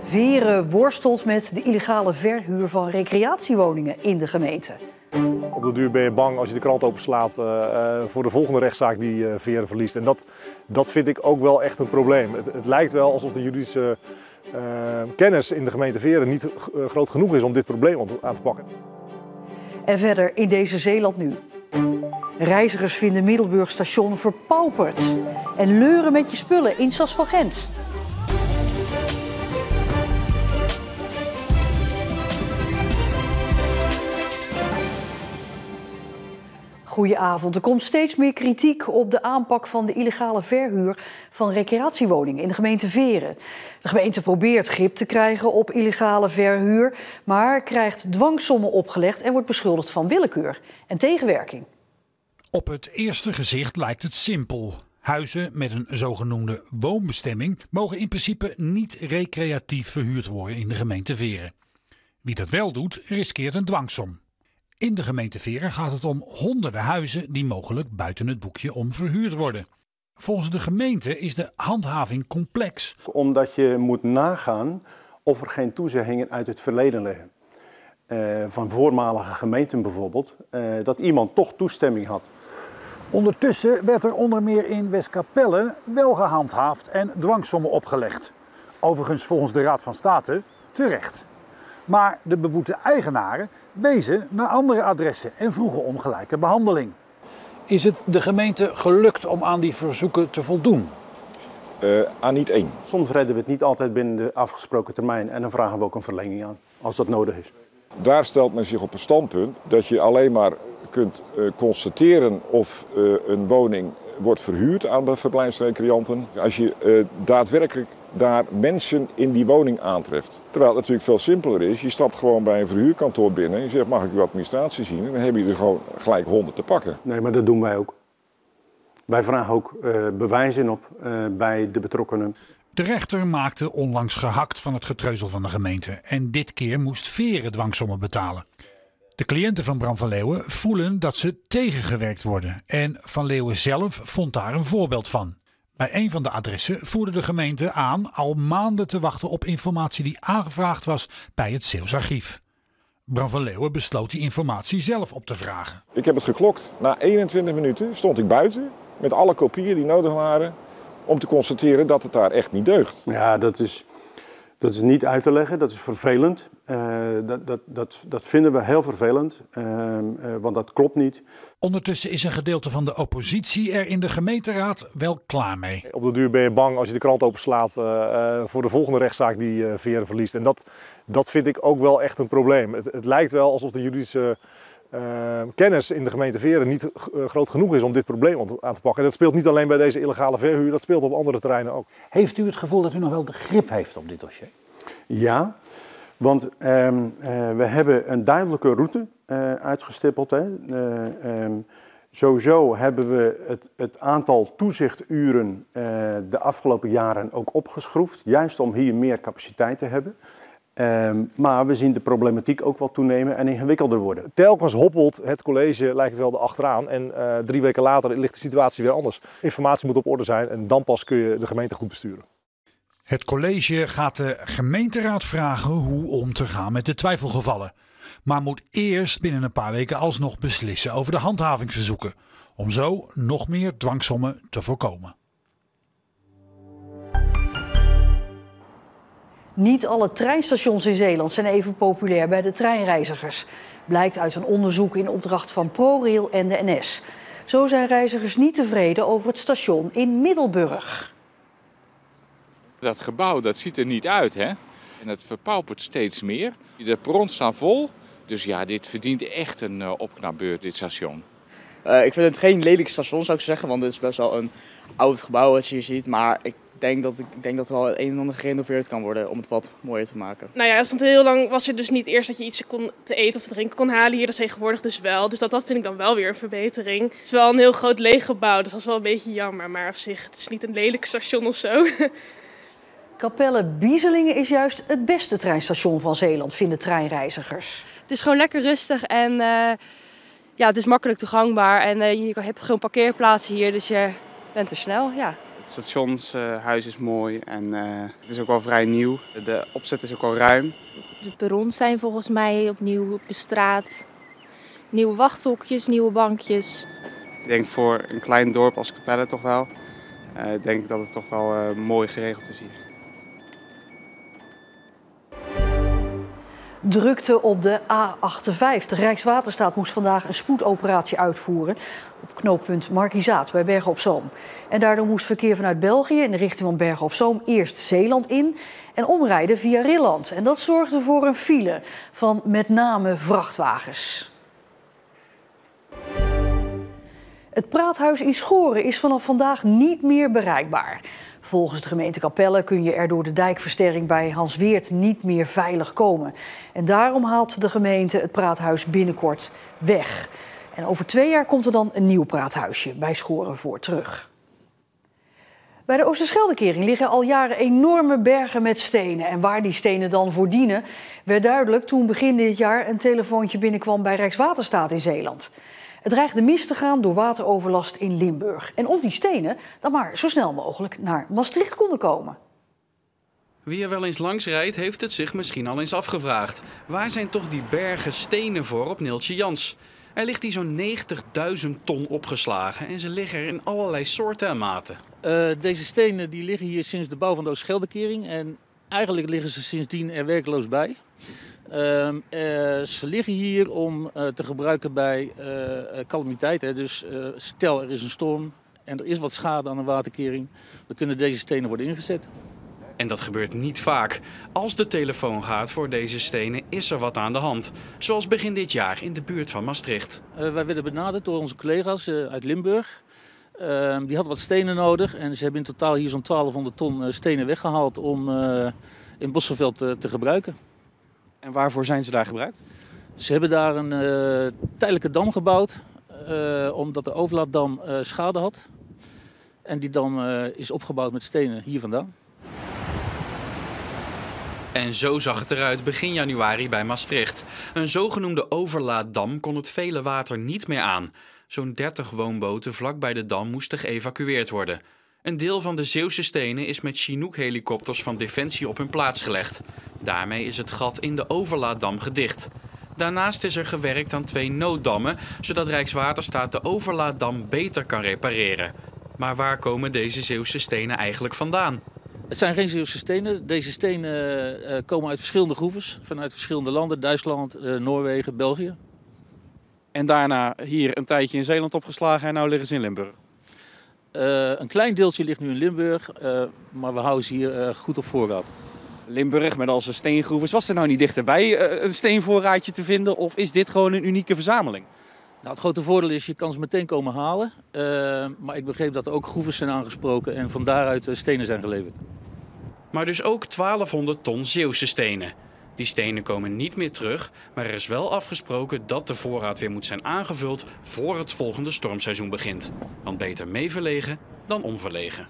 Veeren worstelt met de illegale verhuur van recreatiewoningen in de gemeente. Op de duur ben je bang als je de krant openslaat voor de volgende rechtszaak die Veeren verliest. En dat vind ik ook wel echt een probleem. Het lijkt wel alsof de juridische kennis in de gemeente Veeren niet groot genoeg is om dit probleem aan te pakken. En verder in deze Zeeland nu. Reizigers vinden Middelburg station verpauperd. En leuren met je spullen in Sas van Gent. Goedenavond. Er komt steeds meer kritiek op de aanpak van de illegale verhuur van recreatiewoningen in de gemeente Veeren. De gemeente probeert grip te krijgen op illegale verhuur, maar krijgt dwangsommen opgelegd en wordt beschuldigd van willekeur en tegenwerking. Op het eerste gezicht lijkt het simpel. Huizen met een zogenoemde woonbestemming mogen in principe niet recreatief verhuurd worden in de gemeente Veeren. Wie dat wel doet, riskeert een dwangsom. In de gemeente Veeren gaat het om honderden huizen die mogelijk buiten het boekje om verhuurd worden. Volgens de gemeente is de handhaving complex. Omdat je moet nagaan of er geen toezeggingen uit het verleden liggen. Van voormalige gemeenten bijvoorbeeld, dat iemand toch toestemming had. Ondertussen werd er onder meer in Westkapelle wel gehandhaafd en dwangsommen opgelegd. Overigens volgens de Raad van State terecht. Maar de beboete eigenaren wezen naar andere adressen en vroegen om gelijke behandeling. Is het de gemeente gelukt om aan die verzoeken te voldoen? Aan niet één. Soms redden we het niet altijd binnen de afgesproken termijn en dan vragen we ook een verlenging aan, als dat nodig is. Daar stelt men zich op het standpunt dat je alleen maar kunt constateren of een woning wordt verhuurd aan de verblijfsrecreanten als je daadwerkelijk daar mensen in die woning aantreft. Terwijl het natuurlijk veel simpeler is. Je stapt gewoon bij een verhuurkantoor binnen en je zegt mag ik uw administratie zien? En dan heb je er gewoon gelijk 100 te pakken. Nee, maar dat doen wij ook. Wij vragen ook bewijzen op bij de betrokkenen. De rechter maakte onlangs gehakt van het getreuzel van de gemeente. En dit keer moest Veeren dwangsommen betalen. De cliënten van Bram van Leeuwen voelen dat ze tegengewerkt worden. En Van Leeuwen zelf vond daar een voorbeeld van. Bij een van de adressen voerde de gemeente aan al maanden te wachten op informatie die aangevraagd was bij het Zeeuws Archief. Bram van Leeuwen besloot die informatie zelf op te vragen. Ik heb het geklokt. Na 21 minuten stond ik buiten met alle kopieën die nodig waren om te constateren dat het daar echt niet deugt. Ja, dat is niet uit te leggen. Dat is vervelend. Dat vinden we heel vervelend, want dat klopt niet. Ondertussen is een gedeelte van de oppositie er in de gemeenteraad wel klaar mee. Op de duur ben je bang als je de krant openslaat voor de volgende rechtszaak die Veeren verliest. En dat vind ik ook wel echt een probleem. Het lijkt wel alsof de juridische kennis in de gemeente Veeren niet groot genoeg is om dit probleem aan te pakken. En dat speelt niet alleen bij deze illegale verhuur, dat speelt op andere terreinen ook. Heeft u het gevoel dat u nog wel de grip heeft op dit dossier? Ja, want we hebben een duidelijke route uitgestippeld. Sowieso hebben we het aantal toezichturen de afgelopen jaren ook opgeschroefd. Juist om hier meer capaciteit te hebben. Maar we zien de problematiek ook wel toenemen en ingewikkelder worden. Telkens hoppelt het college, lijkt het wel, erachteraan. En 3 weken later ligt de situatie weer anders. Informatie moet op orde zijn en dan pas kun je de gemeente goed besturen. Het college gaat de gemeenteraad vragen hoe om te gaan met de twijfelgevallen. Maar moet eerst binnen een paar weken alsnog beslissen over de handhavingsverzoeken. Om zo nog meer dwangsommen te voorkomen. Niet alle treinstations in Zeeland zijn even populair bij de treinreizigers. Blijkt uit een onderzoek in opdracht van ProRail en de NS. Zo zijn reizigers niet tevreden over het station in Middelburg. Dat gebouw dat ziet er niet uit, hè? En het verpaupert steeds meer. De perrons staan vol. Dus ja, dit verdient echt een opknapbeurt, dit station. Ik vind het geen lelijk station, zou ik zeggen. Want het is best wel een oud gebouw wat je hier ziet. Maar ik denk dat er wel het een en ander gerenoveerd kan worden om het wat mooier te maken. Nou ja, heel lang was het dus niet eerst dat je iets te eten of te drinken kon halen. Hier dat is tegenwoordig dus wel. Dus dat vind ik dan wel weer een verbetering. Het is wel een heel groot leeg gebouw, dus dat is wel een beetje jammer. Maar op zich, het is niet een lelijk station of zo. Capelle-Bieselingen is juist het beste treinstation van Zeeland, vinden treinreizigers. Het is gewoon lekker rustig en ja, het is makkelijk toegankbaar. En je hebt gewoon parkeerplaatsen hier, dus je bent er snel. Ja. Het stationshuis is mooi en het is ook wel vrij nieuw. De opzet is ook al ruim. De perrons zijn volgens mij opnieuw bestraat. Nieuwe wachthokjes, nieuwe bankjes. Ik denk voor een klein dorp als Capelle toch wel. Denk ik dat het toch wel mooi geregeld is hier. Drukte op de A58. Rijkswaterstaat moest vandaag een spoedoperatie uitvoeren op knooppunt Markizaat bij Bergen op Zoom. En daardoor moest verkeer vanuit België in de richting van Bergen op Zoom eerst Zeeland in en omrijden via Rilland. En dat zorgde voor een file van met name vrachtwagens. Het Praathuis in Schoren is vanaf vandaag niet meer bereikbaar. Volgens de gemeente Capelle kun je er door de dijkversterring bij Hans Weert niet meer veilig komen. En daarom haalt de gemeente het Praathuis binnenkort weg. En over 2 jaar komt er dan een nieuw praathuisje bij Schoren voor terug. Bij de Oosterscheldekering liggen al jaren enorme bergen met stenen. En waar die stenen dan voor dienen, werd duidelijk toen begin dit jaar een telefoontje binnenkwam bij Rijkswaterstaat in Zeeland. Het dreigde mis te gaan door wateroverlast in Limburg. En of die stenen dan maar zo snel mogelijk naar Maastricht konden komen. Wie er wel eens langs rijdt, heeft het zich misschien al eens afgevraagd. Waar zijn toch die bergen stenen voor op Neeltje Jans? Er ligt hier zo'n 90.000 ton opgeslagen en ze liggen er in allerlei soorten en maten. Deze stenen die liggen hier sinds de bouw van de Oosterscheldekering en eigenlijk liggen ze sindsdien er werkloos bij. Ze liggen hier om te gebruiken bij calamiteiten. Dus stel er is een storm en er is wat schade aan een waterkering, dan kunnen deze stenen worden ingezet. En dat gebeurt niet vaak. Als de telefoon gaat voor deze stenen is er wat aan de hand. Zoals begin dit jaar in de buurt van Maastricht. Wij werden benaderd door onze collega's uit Limburg. Die hadden wat stenen nodig en ze hebben in totaal hier zo'n 1200 ton stenen weggehaald om in Bosselveld te gebruiken. En waarvoor zijn ze daar gebruikt? Ze hebben daar een tijdelijke dam gebouwd, omdat de overlaaddam schade had. En die dam is opgebouwd met stenen hier vandaan. En zo zag het eruit begin januari bij Maastricht. Een zogenoemde overlaaddam kon het vele water niet meer aan. Zo'n 30 woonboten vlakbij de dam moesten geëvacueerd worden. Een deel van de Zeeuwse stenen is met Chinook-helikopters van Defensie op hun plaats gelegd. Daarmee is het gat in de overlaaddam gedicht. Daarnaast is er gewerkt aan 2 nooddammen, zodat Rijkswaterstaat de overlaaddam beter kan repareren. Maar waar komen deze Zeeuwse stenen eigenlijk vandaan? Het zijn geen Zeeuwse stenen. Deze stenen komen uit verschillende groeves, vanuit verschillende landen. Duitsland, Noorwegen, België. En daarna hier een tijdje in Zeeland opgeslagen en nu liggen ze in Limburg. Een klein deeltje ligt nu in Limburg, maar we houden ze hier goed op voorraad. Limburg met al zijn steengroeven. Was er nou niet dichterbij een steenvoorraadje te vinden of is dit gewoon een unieke verzameling? Nou, het grote voordeel is, je kan ze meteen komen halen. Maar ik begreep dat er ook groeves zijn aangesproken en van daaruit stenen zijn geleverd. Maar dus ook 1200 ton Zeeuwse stenen. Die stenen komen niet meer terug, maar er is wel afgesproken dat de voorraad weer moet zijn aangevuld voor het volgende stormseizoen begint. Want beter mee verlegen dan onverlegen.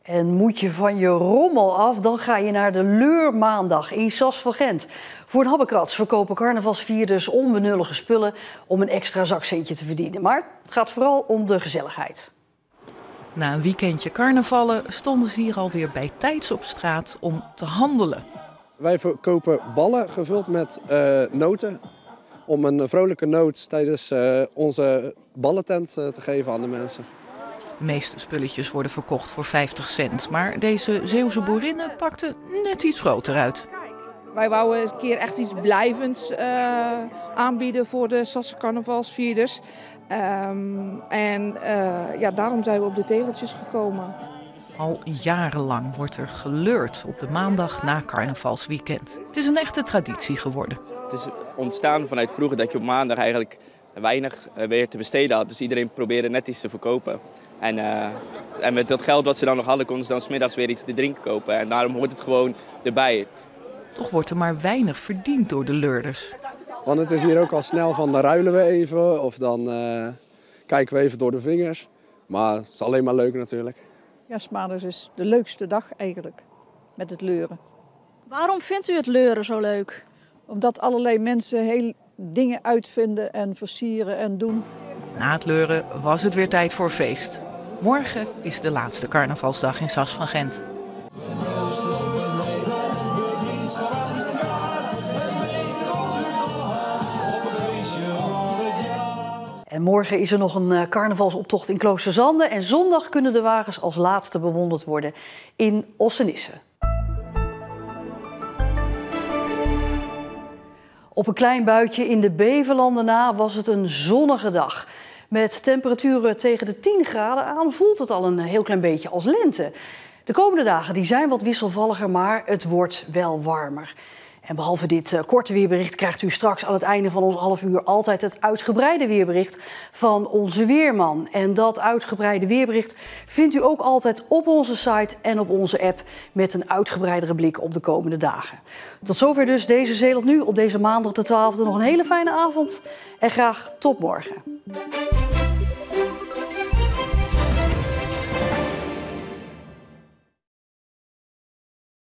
En moet je van je rommel af, dan ga je naar de Leurmaandag in Sas van Gent. Voor een habbekrats verkopen carnavalsvierders onbenullige spullen om een extra zakcentje te verdienen. Maar het gaat vooral om de gezelligheid. Na een weekendje carnavallen stonden ze hier alweer bij tijds op straat om te handelen. Wij verkopen ballen gevuld met noten om een vrolijke noot tijdens onze ballentent te geven aan de mensen. De meeste spulletjes worden verkocht voor 50 cent, maar deze Zeeuwse boerinnen pakten net iets groter uit. Wij wouden een keer echt iets blijvends aanbieden voor de Sasse carnavalsvierders. Daarom zijn we op de tegeltjes gekomen. Al jarenlang wordt er geleurd op de maandag na carnavalsweekend. Het is een echte traditie geworden. Het is ontstaan vanuit vroeger dat je op maandag eigenlijk weinig weer te besteden had. Dus iedereen probeerde net iets te verkopen. En met dat geld wat ze dan nog hadden, konden ze dan 's middags weer iets te drinken kopen. En daarom hoort het gewoon erbij. Toch wordt er maar weinig verdiend door de leurders. Want het is hier ook al snel van, dan ruilen we even of dan kijken we even door de vingers. Maar het is alleen maar leuk natuurlijk. Ja, 's maandags is de leukste dag eigenlijk, met het leuren. Waarom vindt u het leuren zo leuk? Omdat allerlei mensen heel dingen uitvinden en versieren en doen. Na het leuren was het weer tijd voor feest. Morgen is de laatste carnavalsdag in Sas van Gent. En morgen is er nog een carnavalsoptocht in Kloosterzande. En zondag kunnen de wagens als laatste bewonderd worden in Ossenisse. Op een klein buitje in de Beverlanden na was het een zonnige dag. Met temperaturen tegen de 10 graden aan voelt het al een heel klein beetje als lente. De komende dagen die zijn wat wisselvalliger, maar het wordt wel warmer. En behalve dit korte weerbericht krijgt u straks aan het einde van ons half uur altijd het uitgebreide weerbericht van onze weerman. En dat uitgebreide weerbericht vindt u ook altijd op onze site en op onze app met een uitgebreidere blik op de komende dagen. Tot zover dus deze Zeeland Nu op deze maandag de 12e. Nog een hele fijne avond en graag tot morgen.